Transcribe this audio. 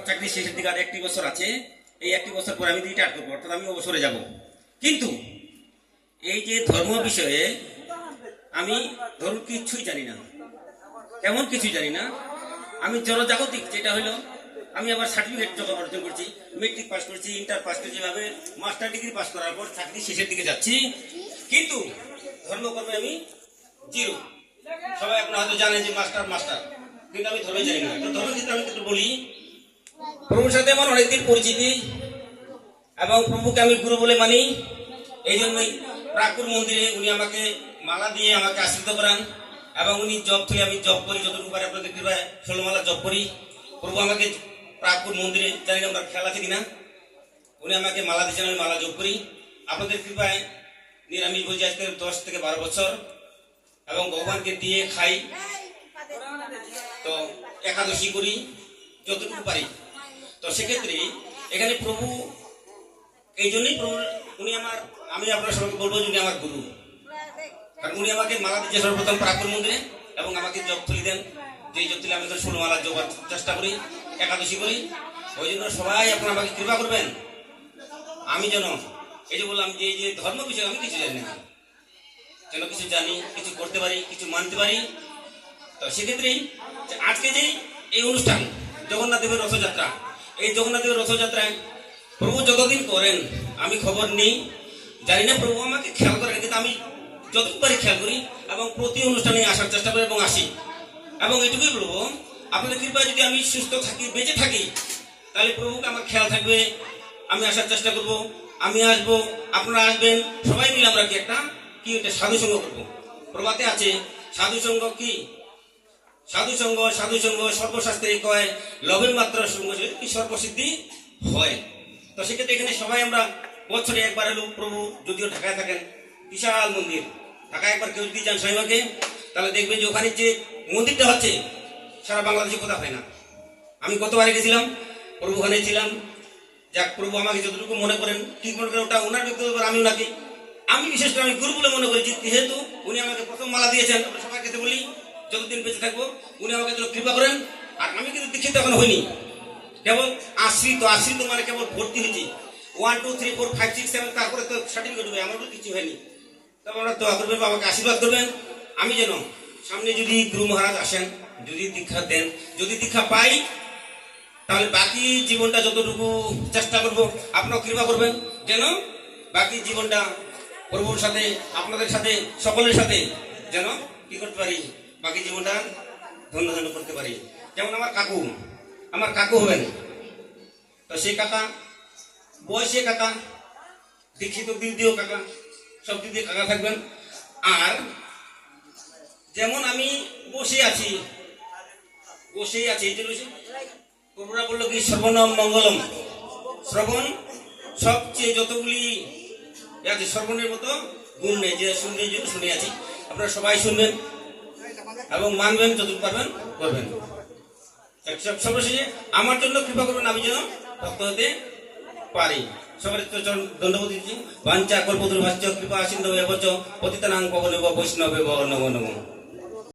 চাকরি শেষের দিকে আর 1টি বছর আছে। এই 1টি বছর পরে আমি রিটায়ার করবো, অর্থাৎ আমি অবসরে যাব। কিন্তু এই যে ধর্ম বিষয়ে আমি ধরুন কিছুই জানি না, এমন কিছুই জানি না। আমি জনজাগতিক যেটা হলো, আমি আবার সার্টিফিকেট যখন অর্জন করছি, মেট্রিক পাস করছি, ইন্টার পাস করছি, যেভাবে মাস্টার ডিগ্রি পাস করার পর চাকরি শেষের দিকে যাচ্ছি, কিন্তু ধর্মকর্মে আমি জিরো। সবাই আপনারা হয়তো জানেন যে মাস্টার মাস্টার, কিন্তু আমি ধর্মে যাই না। তো ধর্মের ক্ষেত্রে আমি একটু বলি, প্রভুর সাথে আমার অনেকদিন পরিচিতি এবং প্রভুকে আমি গুরু বলে মানি। এই জন্যই প্রাকুর মন্দিরে উনি আমাকে মালা দিয়ে আমাকে আশীর্বাদ করান এবং উনি জপ থেকে আমি জপ করি, যতটুকু পারে আপনাদের কৃপায় 16 মালা জপ করি। প্রভু আমাকে প্রাকুর মন্দিরে, জানি না আমরা খেয়াল আছে কিনা, উনি আমাকে মালা দিয়েছেন, আমি মালা জপ করি। আপনাদের কৃপায় নিরামিষ ভোজি আজকে 10 থেকে 12 বছর এবং ভগবানকে দিয়ে খাই। তো একাদশী করি যতটুকু পারি। তো সেক্ষেত্রে এখানে প্রভু, এই জন্যই প্রভু উনি আমার, আমি আপনার সবাইকে বলবো যে উনি আমার গুরু। কারণ উনি আমাকে মালা দিচ্ছে সর্বপ্রথম প্রাকুর মন্দিরে এবং আমাকে জপ তুলি দেন। যে জপ তুলে আমি 16 মালা জপার চেষ্টা করি, একাদশী করি। ওই জন্য সবাই আপনারা আমাকে কৃপা করবেন, আমি যেন এই যে বললাম যে এই যে ধর্ম বিষয়ে আমি কিছু জানি না, যেন কিছু জানি, কিছু করতে পারি, কিছু মানতে পারি। তো সেক্ষেত্রেই আজকে যে এই অনুষ্ঠান জগন্নাথ দেবের রথযাত্রা, এই জগন্নাথ দেবের রথযাত্রায় প্রভু যতদিন করেন আমি খবর নেই, জানি না। প্রভু আমাকে খেয়াল করেন, কিন্তু আমি যতটুকু পারি খেয়াল করি এবং প্রতি অনুষ্ঠানে আসার চেষ্টা করি এবং আসি। এবং এটুকুই বলবো, আপনাদের কৃপায় যদি আমি সুস্থ থাকি, বেঁচে থাকি, তাহলে প্রভুকে আমার খেয়াল থাকবে। আমি আসার চেষ্টা করব, আমি আসবো, আপনারা আসবেন, সবাই মিলে আমরা কি একটা সাধু সঙ্গ করবো। প্রভাতে আছে সাধু সঙ্গ কি, সাধু সঙ্গ সর্বশাস্ত্রে কয়, লবের মাত্রা সঙ্গ কি সর্বসিদ্ধি হয়। তো সেক্ষেত্রে এখানে সবাই আমরা বছরে একবার হলো, প্রভু যদিও ঢাকায় থাকেন, বিশাল মন্দির, ঢাকায় একবার কেউ যদি যান স্বামীমাকে, তাহলে দেখবেন যে ওখানে যে মন্দিরটা হচ্ছে সারা বাংলাদেশে কোথাও হয় না। আমি গতবারে গেছিলাম, প্রভু ওখানে ছিলাম। যাক, প্রভু আমাকে যতটুকু মনে করেন, ঠিক মনে করেন, ওটা ওনার ব্যক্তিগত ব্যাপার। আমি ওনাকে, আমি বিশেষ করে আমি গুরু বলে মনে করি, যেহেতু উনি আমাকে প্রথম মালা দিয়েছেন। আমরা সবাই খেতে বলি যতদিন বেঁচে থাকবো উনি আমাকে যেন কৃপা করেন। আর আমি কিন্তু দীক্ষিত এখন হইনি, কেবল আশ্রিত। আশ্রিত মানে কেবল ভর্তি হয়েছি, 1 2 3 4 5 6 7, তারপরে তো সার্টিফিকেট হবে, আমার তো কিছু হয়নি। তবে আমরা দোয়া করবেন, আমাকে আশীর্বাদ করবেন, আমি যেন সামনে যদি গুরু মহারাজ আসেন, যদি দীক্ষা দেন, যদি দীক্ষা পাই, তাহলে বাকি জীবনটা যতটুকু চেষ্টা করব, আপনারা কৃপা করবেন যেন বাকি জীবনটা প্রভুর সাথে, আপনাদের সাথে, সকলের সাথে যেন কি করতে পারি, বাকি জীবনটা ধন্য ধন্য করতে পারি। যেমন আমার কাকু হবেন, তো সেই কাকা বয়সে কাকা, দীক্ষিত দিক দিয়েও কাকা, সব দিক দিয়ে কাকা থাকবেন। আর যেমন আমি বসেই আছি, এই জন্য প্রভুরা বললো কি শ্রবণম মঙ্গলম, শ্রবণ সবচেয়ে যতগুলি আছে, শ্রবণের মতো গুণ নেই, যে শুনলে জন্য শুনে আছি। আপনারা সবাই শুনবেন এবং মানবেন, যতটুকু পারবেন করবেন। সর্বশেষে আমার জন্য কৃপা করবেন, আমি যেন ভক্ত হতে পারি। সবাই ধন্যবাদ দিচ্ছি। বাঞ্ছা কল্পতরু ভাষ্য কৃপা সিন্ধু এবচ পতিতানাং পবনেব বৈষ্ণবেব নমো নমঃ।